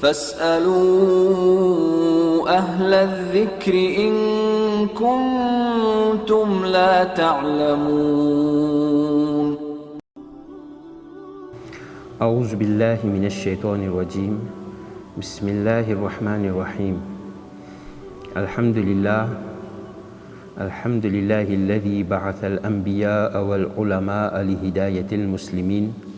فاسألوا أهل الذكر إن كنتم لا تعلمون. أعوذ بالله من الشيطان الرجيم. بسم الله الرحمن الرحيم. الحمد لله الذي بعث الأنبياء والعلماء لهداية المسلمين،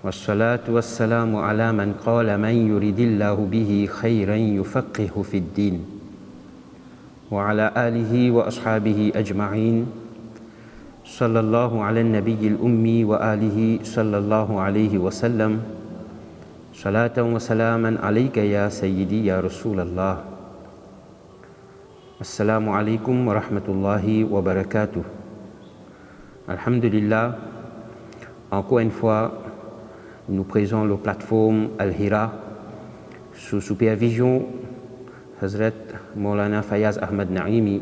والصلاة والسلام على من قال من يرد الله به خيرا يفقهه في الدين، وعلى آله وأصحابه أجمعين. صلى الله على النبي الأمي وآله صلى الله عليه وسلم. صلاة وسلاما عليك يا سيدي يا رسول الله. Assalamu alaikum wa rahmatullahi wa barakatuh. Alhamdulillah, encore une fois, nous présentons la plateforme Al-Hira sous supervision Hazrat Maulana Fayaz Ahmad Naimi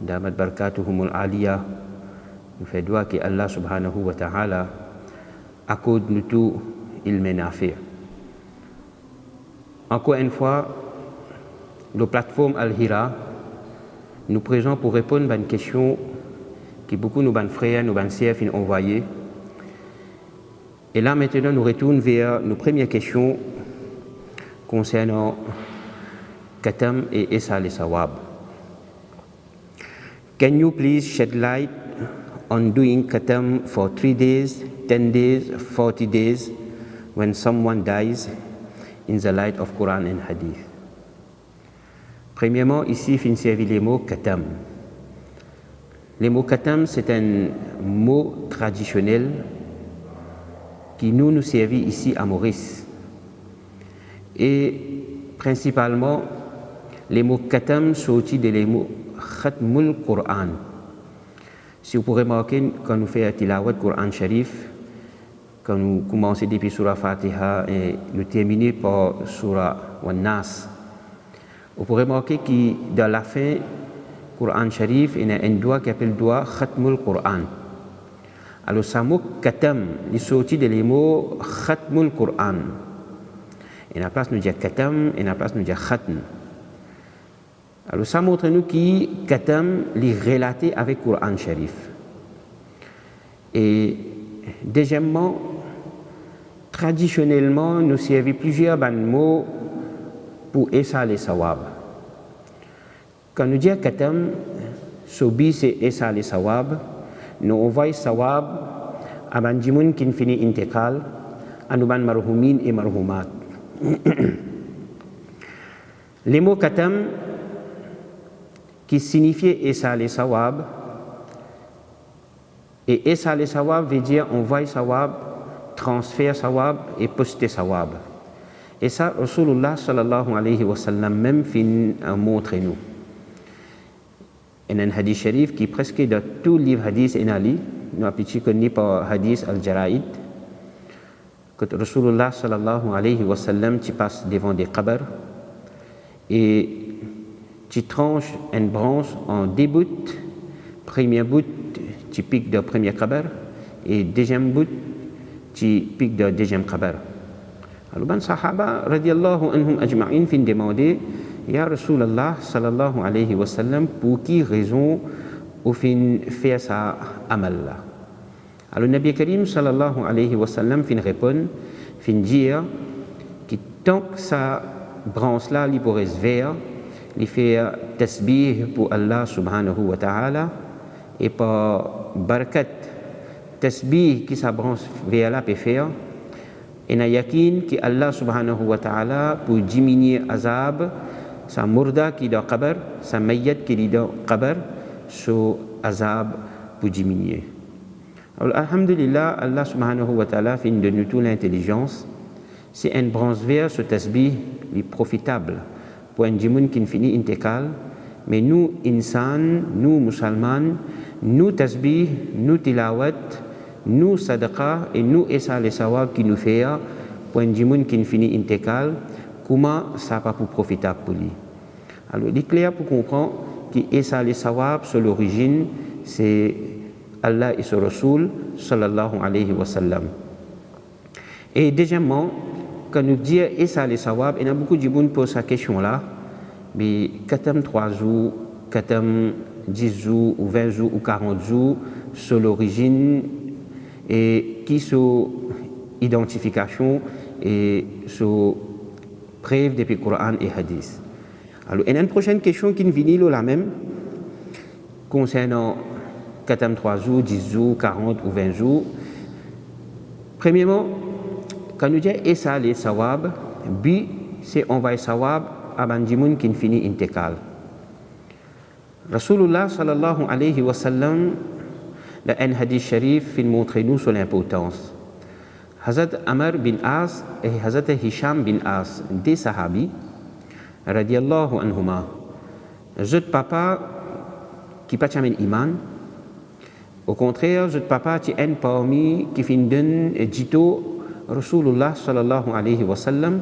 Damat Barakatuhumul Aliyah. Nous faisons doigt que Allah subhanahu wa ta'ala accorde nous tout ilm nafi'. Encore une fois, la plateforme Al-Hira nous présentons pour répondre à une question que beaucoup de nos frères, nos sœurs ont envoyée. Et là, maintenant, nous retournons vers nos premières questions concernant Khatam et Issa al-Sawab. Can you please shed light on doing Khatam for 3 days, 10 days, 40 days when someone dies in the light of Quran and Hadith? Premièrement, ici, il faut servir les mots Khatam. Les mots Khatam, c'est un mot traditionnel qui nous servit ici à Maurice. Et principalement, les mots Khatam sont des mots Khatmul Quran. Si vous pourrez remarquer, quand nous faisons Tilawat Quran Sharif, quand nous commençons depuis Surah Fatiha et nous terminons par Surah Wan-Nas, vous pourrez remarquer que dans la fin Quran Sharif, il y a un doigt qui appelle le doigt Khatmul Quran. Alors, ce mot Khatam, il sortit des mots Khatmul Quran. Et à la place, nous disons Khatam, et à la place, nous disons Khatm. Alors, ça montre nous que Khatam est relaté avec Quran Sharif. Et deuxièmement, traditionnellement, nous servons plusieurs mots pour Issa al-Sawab. Quand nous disons Khatam, Sobi c'est Issa al-Sawab, nous envoyons Sawab à Banjimoun qui finit intégrale, à nous ban marhoumin et marhoumat. Les mots Khatam qui signifient Issa al-Sawab, et Issa al-Sawab veut dire envoyer Sawab, transfert Sawab et poster Sawab. Et ça, Rasulullah sallallahu alayhi wa sallam même fin montre nous. Il y a un hadith sharif qui presque dans tous les livres hadith en Ali, nous appelons connu par hadith al-Jara'id, que Rasulullah sallallahu alayhi wa sallam tu passes devant des qabrs et tu tranches une branche en deux bouts. Premier bout, tu piques le premier qabr et deuxième bout, tu piques le deuxième qabr. Alors, les Sahaba radiallahu anhum ajma'in fin demandé, Ya Rasulallah sallallahu alayhi wa sallam, pour qui raison ou fin faire ça amal là? Alors, Nabi Karim sallallahu alayhi wa sallam fin répond, fin dire que tant que sa branche là, il pourrait se faire, il fait tasbih pour Allah subhanahu wa ta'ala et par barakat tasbih qui sa branche vers là peut faire. Et na yakin que Allah subhanahu wa ta'ala pour diminuer azab sa murda qui est dans le qabr, sa mayyat qui est dans le qabr, so azab pour diminuer. Alors alhamdulillah, Allah subhanahu wa ta'ala fait de nous toute l'intelligence. C'est un branche vert, ce tasbih est profitable pour un djimoun qui finit intégral. Mais nous, insan, nous musulmans, nous tasbih, nous tilawat, nous sadaqa et nous Issa al-Sawab qui nous fait pour un djimoun qui finit intégral, comment ça va pour profitable pour lui. Alors il est clair pour comprendre que Issa al-Sawab sur l'origine c'est Allah et son Rasoul sallallahu alayhi wa sallam. Et deuxièmement, quand nous disons et ça les sawab, il y a beaucoup de gens qui posent cette question-là, mais 3 jours, 10 jours, ou 20 jours, ou 40 jours, sur l'origine et qui sont identification et sur preuve depuis le Coran et Hadith. Alors, il y a une prochaine question qui vient la même, concernant 3 jours, 10 jours, 40 ou 20 jours. Premièrement, quand nous disons et ça les sawab, bi c'est envoyer sawab à bandimoun qui finit intécal. Rasulullah sallallahu alayhi wa sallam, le hadith sharif fait montrer nous sur l'importance. Hazrat Amr bin As et Hazrat Hisham bin As, des sahabis, radiallahu anhuma, je papa qui pas jamais iman. Au contraire, je papa qui est parmi qui fin d'un dito Rasulullah sallallahu alayhi wa sallam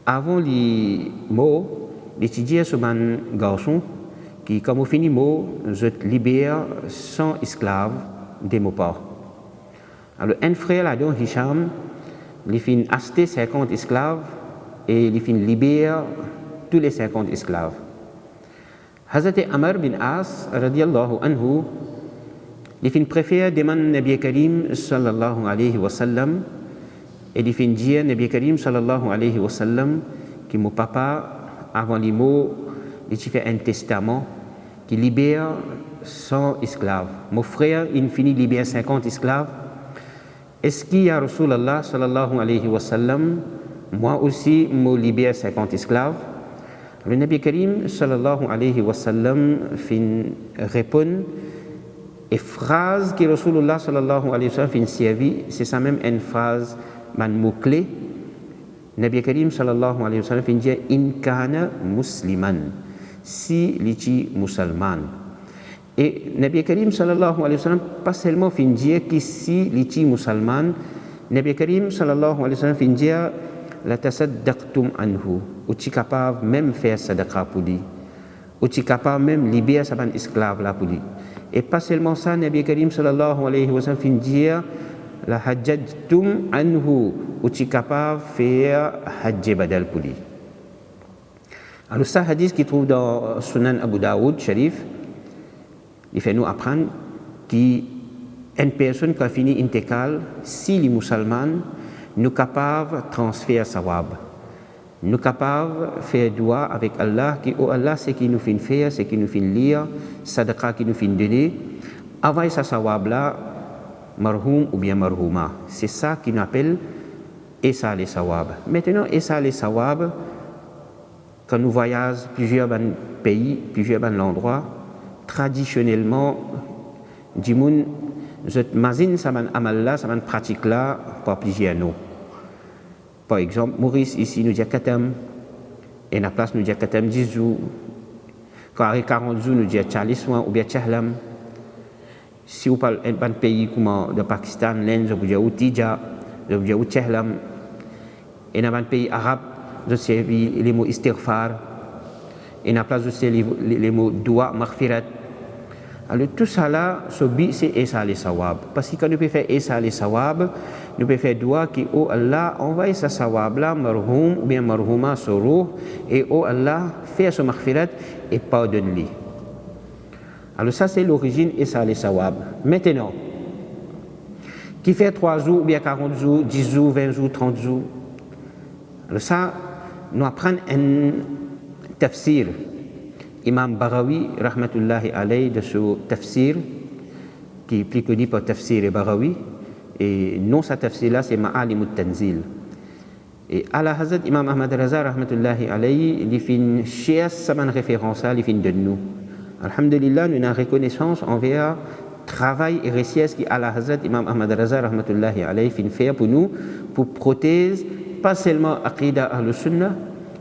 avant les mots d'étudier ce ban garçon qui comme au fini mot je libère sans esclave des mots pas. Alors un frère là-dedans Hisham il fin acheter 50 esclaves et il fin libère tous les 50 esclaves. Hazrat Amr bin As radiyallahu anhu il fin préfère demander Nabi Karim sallallahu alayhi wa sallam et il fin dire Nabi Karim sallallahu alayhi wa sallam que mon papa avant les mots il fait un testament qui libère 100 esclaves. Mon frère il finit libère 50 esclaves. Est-ce qu'il y a Rasulallah sallallahu alayhi wa sallam moi aussi me libère 50 esclaves? Le Nabi Karim sallallahu alayhi wa sallam fin répond et phrase que Rasulullah sallallahu alayhi wa sallam fin servi, c'est ça même une phrase man mot-clé. Nabi Karim sallallahu alayhi wa sallam fin dire in kana musliman, si l'iti musulman. Et Nabi Karim sallallahu alayhi wa sallam pas seulement fin dire que si l'iti musulman, Nabi Karim sallallahu alayhi wa sallam fin dire la tasaddaqtum anhu, ou tu capable même faire sadaqa pour lui, ou tu capable même libérer sa esclave là pour lui. Et pas seulement ça, Nabi Karim sallallahu alayhi wa sallam fin dire la hajjajtum anhu, ou tu capable faire hajj badal pour lui. Alors ça hadith qui trouve dans Sunan Abu Daoud Sharif, il fait nous apprendre qu'une personne qui a fini intégrale, si les musulmans, nous capables de transférer sawab. Nous capables de faire dua avec Allah, qui oh Allah, c'est qui nous fait faire, c'est qui nous fait lire, sadaqa qui nous fait donner. Avant ce sawab là, marhoum ou bien marhouma. C'est ça qu'on appelle Essa les sawab. Maintenant, Essa les sawab, quand nous voyageons plusieurs pays, plusieurs endroits, traditionnellement, du monde, je m'imagine ça man amal là, ça man pratique là, par plusieurs noms. Par exemple, Maurice ici nous dit Katam, et la place nous dit Katam 10 jours. Quand il y a 40 jours, nous dit Chaliswan ou bien Chahlam. Si vous parlez d'un pays comme le Pakistan, l'Inde, vous dites Outija, vous dites Chahlam. Et dans un pays arabe, je sais les mots istighfar. Et dans la place, je sais les mots dua, maghfirat. Alors tout ça là, c'est Essa les sawab. Parce que quand nous pouvons faire Essa les sawab, nous pouvons faire dua qui oh Allah envoie ce sawab là, marhoum ou bien marhouma sur roh, et oh Allah fait ce maghfirat et pardonne-lui. Alors ça c'est l'origine Essa les sawab. Maintenant, qui fait 3 jours ou bien 40 jours, 10 jours, 20 jours, 30 jours. Alors ça, nous apprenons un tafsir. Imam Barawi, rahmatullahi alayhi, de ce tafsir, qui est plus connu par tafsir et Barawi, et non sa tafsir là, c'est Ma'alim al-Tanzil. Et à la Hazrat Imam Ahmad Raza, rahmatullahi alayhi, il fait une chiasse, sa référence à, il fait de nous. Alhamdulillah, nous avons une reconnaissance envers travail et richesse qui à la Hazrat Imam Ahmad Raza, rahmatullahi alayhi, fait faire pour nous, pour prothèse, pas seulement Aqida Ahl-Sunnah,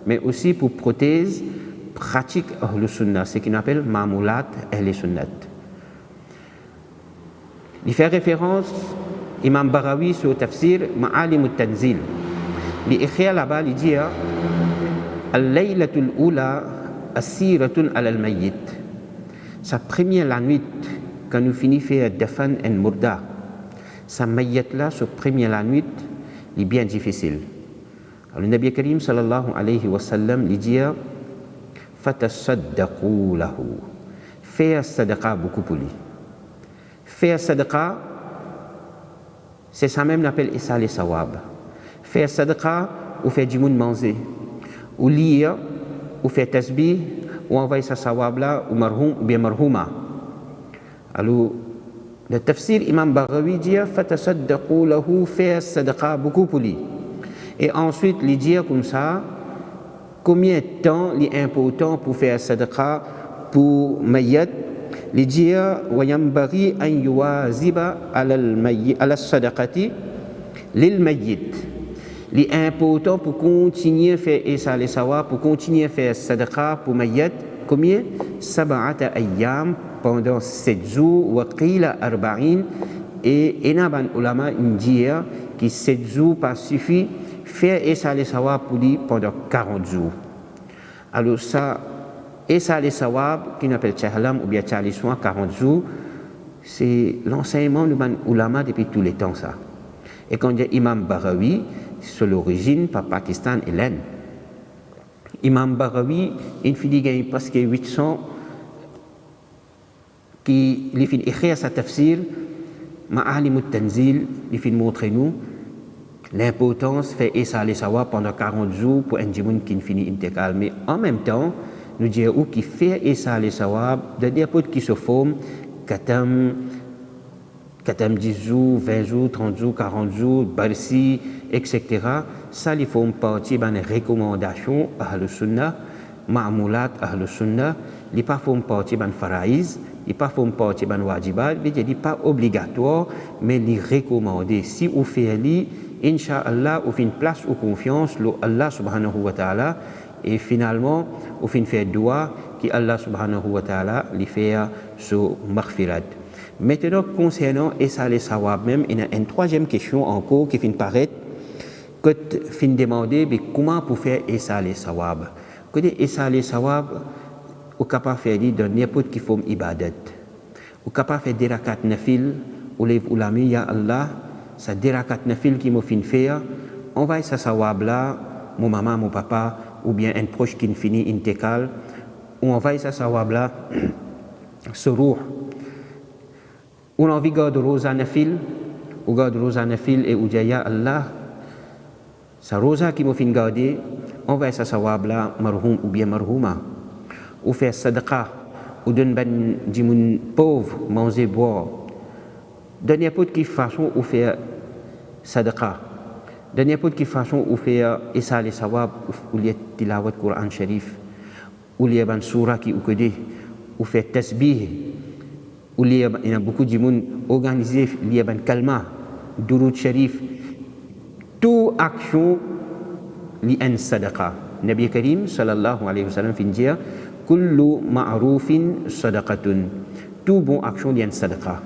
mais aussi pour prothèse pratique Ahl-Sunnah, ce qu'on appelle Ma'mulat Ahl-Sunnat. Il fait référence, Imam Barawi, sur le tafsir Ma'alim al-Tanzil. Il écrit là-bas, il dit Al-Laylatul Ula Asiratun al-Mayyit. Sa première la nuit, quand nous finissons faire Dafan en Murda, sa mayyat là, sa première la nuit, il est bien difficile. Alors, le Nabi Karim sallallahu alayhi wa sallam lui dit fatasaddaqu lahu, faire sadaqa beaucoup pour lui. Faire sadaqa, c'est ça même qu'on appelle isal sawab. Faire sadaqa ou faire du monde manger, ou lire, ou faire tasbih, ou envoyer sa sawab là, ou marhoum, ou bien marhouma. Alors, le tafsir Imam Baghawi dit fatasaddaqu lahu, faire sadaqa beaucoup pour lui. Et ensuite, il dit comme ça, combien de temps il est important pour faire sadaqa pour mayyat. Il dit وينبغي أن يواظب على الصدقة للميت. Il est important pour continuer à faire Isa les Sawa, pour continuer à faire sadaqa pour mayyat. Combien? 7 ayyam, pendant 7 jours, wa qila arba'in. Et Enaban ulama dit que 7 jours pas suffit. Faire Isa les Sawa pour lui pendant 40 jours. Alors ça, Isa les Sawab, qui appelle Tchahlam ou bien Tchalisouan, 40 jours, c'est l'enseignement de l'ulama depuis tous les temps ça. Et quand il y a Imam Baghawi, c'est l'origine par Pakistan et l'Inde. Imam Baghawi, il finit gagner presque 800 qui lui fait écrire sa tafsir, Ma'alim al-Tanzil, il fait montrer nous l'importance de faire Isa les Sawab pendant 40 jours pour un djimoun qui finit intégral. Mais en même temps, nous disons qui fait Isa les Sawab, de n'importe qui se forme, Katam 10 jours, 20 jours, 30 jours, 40 jours, Barsi, etc. Ça, ils font partie des recommandations à le Sunnah, Ma'amulat à le Sunnah, ils ne font pas partie des Faraïs, ils ne font pas partie des Wajibat, ils ne sont pas obligatoires, mais ils recommandés. Si vous faites li, Inch'Allah, vous faites une place ou confiance, Allah subhanahu wa ta'ala, et finalement, vous faites faire dua, qui Allah subhanahu wa ta'ala, lui fait sur maghfirat. Maintenant, concernant Isa les Sawab même, il y a une troisième question encore qui finit par être, que fin demander comment pour faire Isa les Sawab. Que Isa les Sawab, ou capable de faire dans n'importe qui forme ibadat. Ou capable de faire des rakat nafil, ou les ulami, ya Allah, ça des rakat nafil qui m'a fin faire, on va ça sawab là, mon maman, mon papa, ou bien un proche qui finit intécal, ou on va ça sawab là, ce roux. On a envie de garder rosa nafil, ou garder rosa nafil et ou dire ya Allah, sa rosa qui m'a fin garder, on va ça sawab là, marhoum ou bien marhouma. Ou faire sadaqa, ou donner ben dimoun pauvre, manger, boire. De n'importe quelle façon, ou faire sadaqa. De n'importe quelle façon, ou faire Isa les Sawab, ou lier tilawat Quran Sharif, ou lier ben surah qui ou que ou faire tasbih, ou lier, il y a beaucoup de dimoun organisé, lier ben kalma, durud Sharif. Toute action, li en sadaqa. Nabi Karim sallallahu alayhi wa sallam fin dire kullu ma'rufin sadaqatun. Tout bon action li en sadaqa.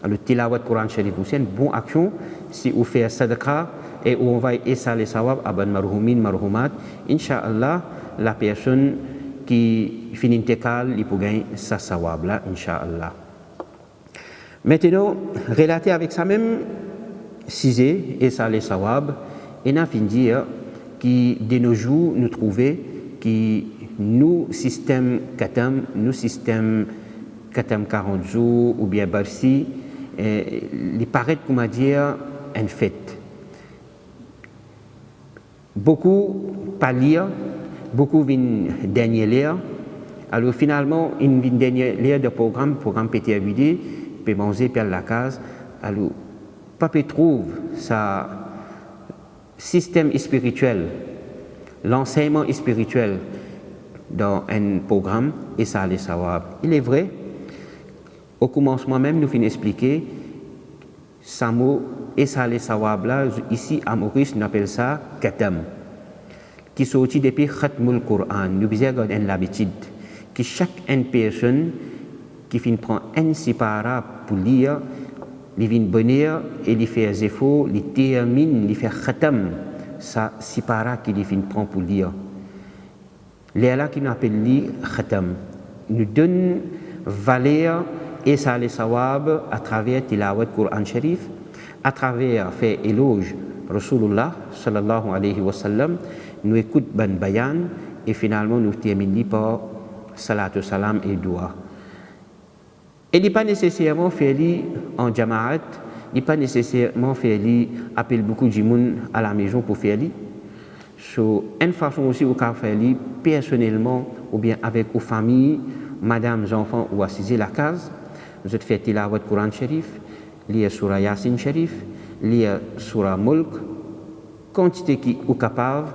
Alors tilawat Quran Sharif c'est une bonne action si on fait sadaqa et on va essayer les sawab à ban marhoumin marhoumat, inch'Allah la personne qui finit intégrale il peut gagner sa sawab là inch'Allah. Maintenant relaté avec ça même cisé et ça les sawab et n'a fin dire qui de nos jours nous trouver qui nous système katam 40 jours ou bien barsi il paraît comment dire un fait beaucoup pas lire beaucoup viennent dernier lire alors finalement ils viennent dernier lire de programme PTAVD peut manger per la case alors papa trouve ça système spirituel, l'enseignement spirituel dans un programme et ça les sawab. Il est vrai, au commencement même, nous finissons expliquer ça mot et ça les sawab là, ici à Maurice, on appelle ça katam, qui sortit depuis Khatmul Quran. Nous avons l'habitude que chaque personne qui finit prendre un sipara pour lire, il vient bonheur et il fait des efforts, il termine, il fait khatam, ça sipara qu'il vient prendre pour lire. Les là qui nous appellent li khatam, nous donne valeur et ça les sawab à travers tilawat Quran Sharif, à travers faire éloge Rasulullah sallallahu alayhi wa sallam, nous écoute ban bayan et finalement nous terminons par salatu salam et dua. Et il n'est pas nécessairement faire en jama'at, il n'est pas nécessairement faire appeler beaucoup de monde à la maison pour faire une façon aussi au cas faire personnellement ou bien avec aux familles, madame, enfants ou assiser la case. Vous êtes fait tilawat Coran Sharif, lire Surah Yasin Sharif, lire Surah Mulk, quantité qui est capable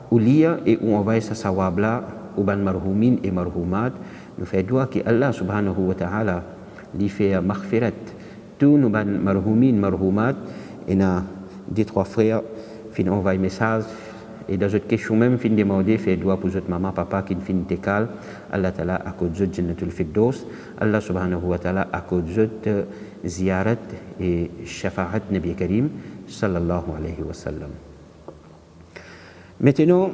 ou lire et où on va sa sawab là, ou ban marhoumin et marhoumat, nous fait doigt que Allah subhanahu wa ta'ala lui fait maghfirat. Tous nous ban marhoumin, marhoumat, et na des trois frères, fin envoie message. Et dans cette question même, fin demander, fait doigt pour votre maman, papa qui fin tekal, Allah ta'ala a cause de Jannatul Firdaus, Allah subhanahu wa ta'ala a cause de ziyarat et shafa'at Nabi Karim sallallahu alayhi wa sallam. Maintenant,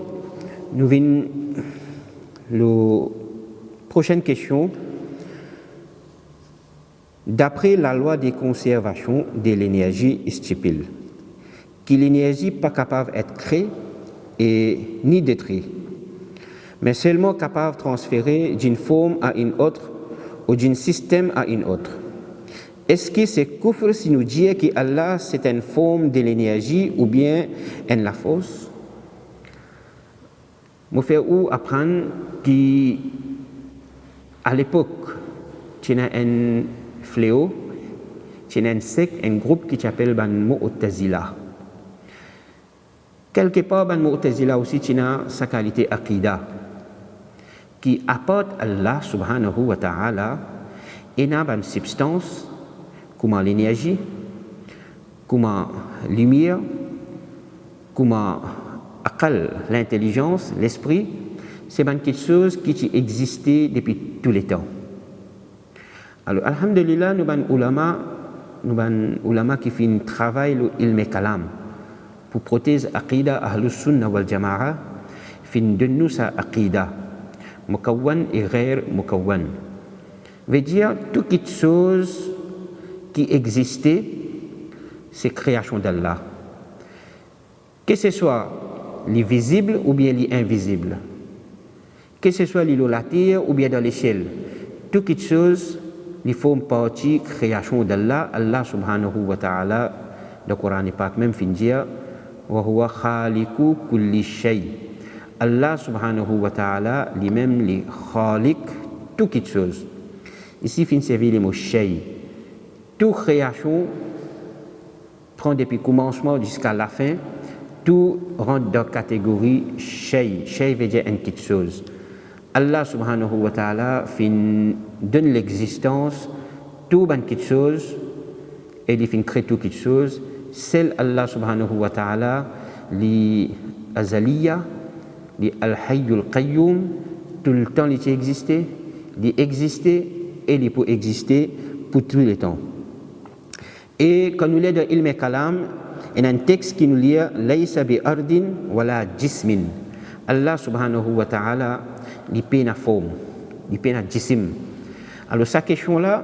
nous venons la prochaine question. D'après la loi de conservation de l'énergie stipule que l'énergie n'est pas capable d'être créée et ni détruite, mais seulement capable de transférer d'une forme à une autre ou d'un système à une autre. Est-ce que c'est kufr si nous disons que Allah c'est une forme de l'énergie ou bien une la force? Nous faisons apprendre qu'à l'époque, il y a un fléau, il y a un secte, un groupe qui s'appelle Ban Mu'tazila. Quelque part, Ban Mu'tazila aussi, il y a sa qualité aqida, qui apporte Allah subhanahu wa ta'ala une substance, comme l'énergie, comme la lumière, comme l'intelligence, l'esprit, c'est quelque chose qui existait depuis tous les temps. Alors, alhamdulillah, nous avons ulama qui font un travail ilm kalam pour protéger aqida ahlus sunnah wal jama'a, fin donner sa aqida mukawwan et ghair mukawwan. Veut dire toute chose qui existait, c'est création d'Allah. Que ce soit les visibles ou bien les invisibles, que ce soit les la terre ou bien dans l'échelle, toute chose ils font partie de la création d'Allah. Allah subhanahu wa ta'ala, dans le Coran et Pak même fin dire wa huwa khaliqu kulli shay. Allah subhanahu wa ta'ala lui-même les khaliq toute chose. Ici fin servir les mots shay. Toute création prend depuis le commencement jusqu'à la fin, tout rentre dans la catégorie shay. Shay veut dire une petite chose. Allah subhanahu wa ta'ala donne l'existence tout une petite chose et il crée toute petite chose. C'est Allah subhanahu wa ta'ala li azaliya, li al-hayyul qayyum, tout le temps il existait, il existait et il peut exister pour tous les temps. Et quand nous lisons dans Ilm Kalam, il y a un texte qui nous lit Laysa bi ardin wala jismin. Allah subhanahu wa ta'ala il paie la forme, il paie la jism. Alors, cette question-là,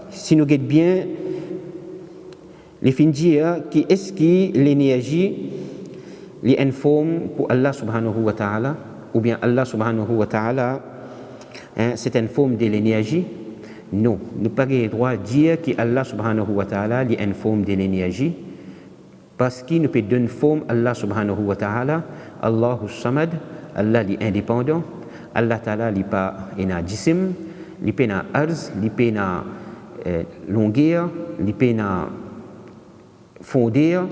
si nous regardons bien, les fins dire qui est-ce que l'énergie est une forme pour Allah subhanahu wa ta'ala, ou bien Allah subhanahu wa ta'ala, c'est une forme de l'énergie? Non, nous n'avons pas le droit de dire que Allah subhanahu wa ta'ala est une forme de l'énergie, parce qu'il nous peut donner forme Allah subhanahu wa ta'ala, Allahu samad, Allah est indépendant. Allah Ta'ala n'est pas un jism, il n'est pas un arz, il n'est pas une longueur, il n'est pas une fondeur.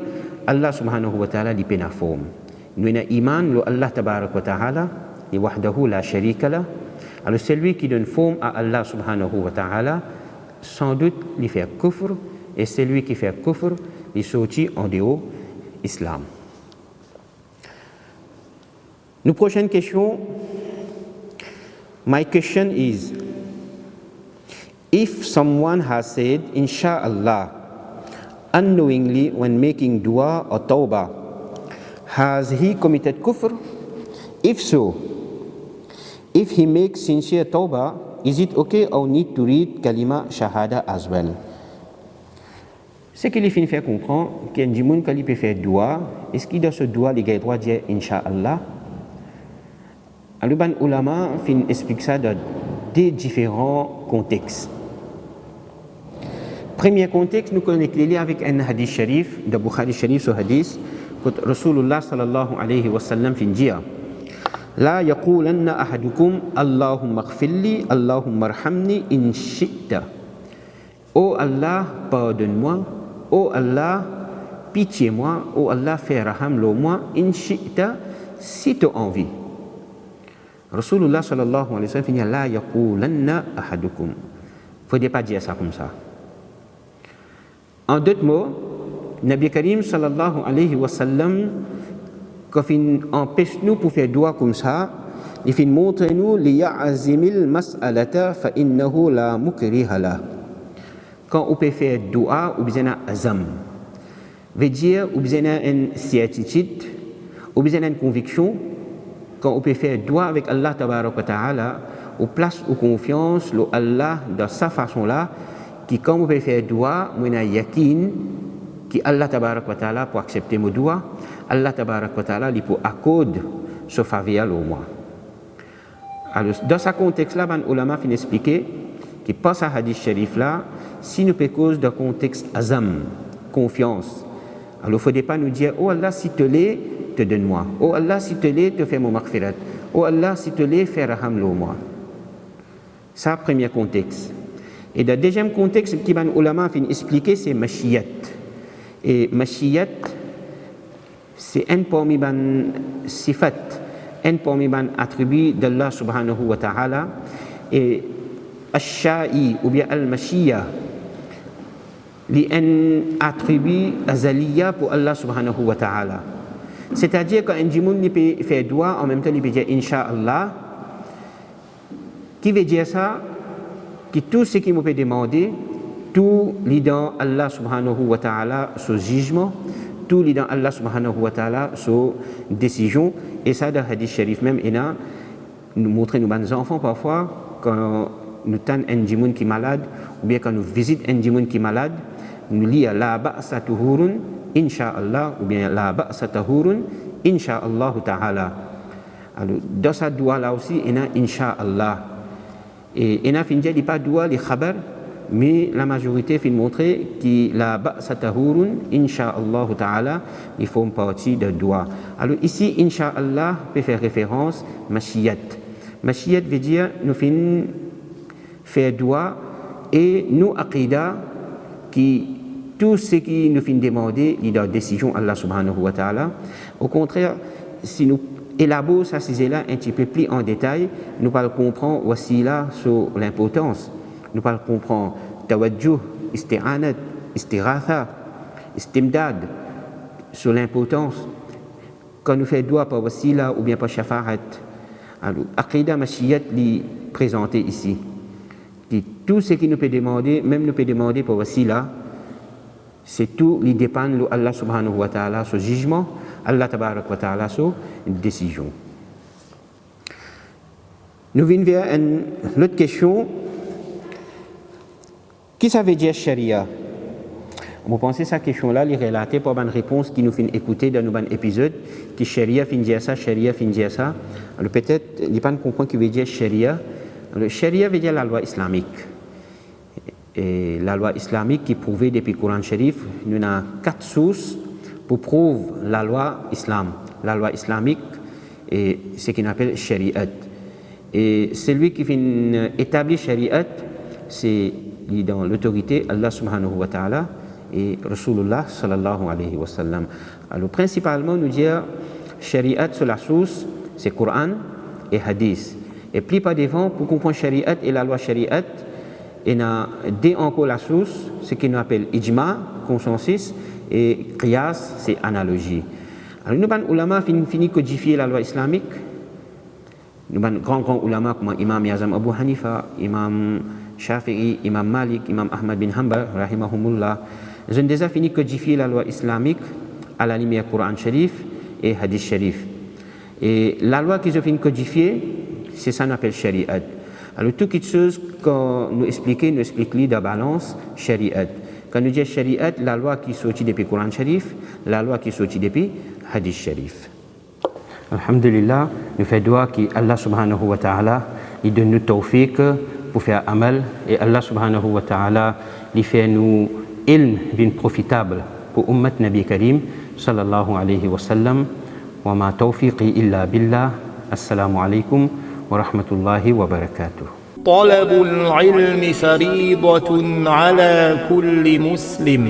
Allah subhanahu wa ta'ala n'est pas une forme. Nous avons iman, Allah tabarak wa ta'ala, et wahdahu la sharika la. Alors celui qui donne forme à Allah subhanahu wa ta'ala, sans doute il fait kufr, et celui qui fait kufr, il sortit en dehors l'islam. Nous prochaine question. My question is, if someone has said, Insha'Allah, unknowingly when making dua or tawbah, has he committed kufr? If so, if he makes sincere tawbah, is it okay or need to read kalima shahada as well? Ce qu'il fait faire comprendre qu'il y a des gens qui peuvent faire doigt, est-ce qu'il dans ce doigt, les gars droit dire Inch'Allah? Alors, les ulama expliquent ça dans des différents contextes. Premier contexte, nous connectons avec un hadith sharif, de Bukhari sharif, ce hadith, que Rasulullah sallallahu alayhi wa sallam fin dit La yaqulanna ahadukum Allahumma ighfirli, Allahumma arhamni in shi'ta. Oh Allah, pardonne-moi. Oh Allah, pitié-moi. Oh Allah, fais raham le moi. In shi'ta, si tu as envie. Rasulullah sallallahu alayhi wa sallam finit La yaqulanna ahadukum. Il ne faudrait pas dire ça comme ça. En d'autres mots, Nabi Karim sallallahu alayhi wa sallam, quand il empêche nous pour faire doigt comme ça, il montre nous liya'azimil mas'alata fa innahu la mukriha la. Quand on peut faire doigt, on besoin azam. Veut dire on besoin une certitude, on besoin une conviction. Quand on peut faire doigt avec Allah tabarak wa ta'ala, on place ou confiance le Allah de sa façon là, qui quand on peut faire doigt, on a yakin que Allah tabarak wa ta'ala pour accepter mon doigt, Allah tabarak wa ta'ala il pour accorder ce faveur au moi. Alors dans ce contexte là, les ulama fin expliquer que par ce hadith sharif là, si nous cause de contexte azam, confiance, alors il ne faudrait pas nous dire oh Allah si te l'est, te donne-moi. Oh Allah si te l'est, te fais mon maghfirat. Oh Allah si te l'est, fais raham le moi. Ça premier contexte. Et le deuxième contexte qui les ulama fin expliquer c'est mashiyat. Et mashiyat c'est un parmi les sifat, un parmi les attributs d'Allah subhanahu wa ta'ala. Et ash-sha'i ou bien al-mashiyya c'est un attribut azaliya pour Allah subhanahu wa ta'ala. C'est-à-dire quand un djimoun peut faire doigt, en même temps il peut dire Inch'Allah, qui veut dire ça? Que tout ce qu'il me peut demander, tout lit dans Allah subhanahu wa ta'ala son jugement, tout lit dans Allah subhanahu wa ta'ala son décision. Et ça dans le hadith sharif même, il a nous montrer nos enfants parfois quand nous tannons un djimoun qui est malade, ou bien quand nous visitons un djimoun qui est malade, nous lisons la ba'sa tuhurun insha'Allah ou bien la ba'sa tahurun insha'Allah ta'ala. Alors dans sa doigt là aussi il y a insha'Allah. Et il y a fin dit pas doigt les khabar, mais la majorité fin montrer que la ba'sa tahurun insha'Allah ta'ala ils font partie de doigt. Alors ici insha'Allah peut faire référence mashiyat. Mashiyat veut dire nous fin faire doigt et nous aqida qui tout ce qui nous fait demander, il y a une décision Allah subhanahu wa ta'ala. Au contraire, si nous élaborons ça, c'est là un petit peu plus en détail, nous allons comprendre aussi là sur l'importance. Nous allons comprendre tawajjuh, isti'anat, istighatha, istimdad, sur l'importance. Quand nous faisons doigt par wasila ou bien par shafa'at, alors, aqida mashiyat li présenté ici. Tout ce qui nous peut demander, même nous peut demander par wasila, c'est tout, il dépend de Allah subhanahu wa ta'ala, son jugement, Allah tabarak wa ta'ala, son décision. Nous venons vers une autre question. Qui ça veut dire sharia? Vous pensez que cette question-là, elle est relatée par une réponse qui nous fait écouter dans nos épisodes, qui sharia fin dire ça, sharia fin dire ça. Alors peut-être, il n'y a pas de comprendre qui veut dire sharia. Alors, sharia veut dire la loi islamique. Et la loi islamique qui est prouvée depuis le Coran Sharif, nous avons 4 sources pour prouver la loi islam. La loi islamique et ce qu'on appelle shari'at. Et celui qui vient établir shari'at, c'est dans l'autorité Allah subhanahu wa ta'ala et Rasulullah sallallahu alayhi wa sallam. Alors principalement nous dire shari'at sur la source, c'est Coran et hadith. Et plus par devant, pour comprendre shari'at et la loi shari'at, il y a deux encore la source, ce qu'on appelle ijma, consensus, et qiyas, c'est analogie. Alors nous avons ulama fini codifier la loi islamique. Nous avons grands ulama comme Imam Yazam Abu Hanifa, Imam Shafi'i, Imam Malik, Imam Ahmad bin Hanbal, rahimahumullah. Ils ont déjà fini codifier la loi islamique à la lumière Coran Sharif et Hadith Sharif. Et la loi qu'ils ont fini codifier, c'est ça qu'on appelle shari'at. Alors, toutes les choses qu'on nous explique de balance, shari'at. Quand nous disons shariat, la loi qui sortit depuis le Coran Sharif, la loi qui sortit depuis le Hadith Sharif. Alhamdulillah, nous faisons doigt qu'Allah subhanahu wa ta'ala il donne nous tawfiq pour faire amal et Allah subhanahu wa ta'ala il fait nous ilm bien profitable pour ummat Nabi Karim sallallahu alayhi wa sallam. Wa ma tawfiqi illa billah. Assalamu alaikum wa rahmatullahi wa barakatuh. طلب العلم فريضة على كل مسلم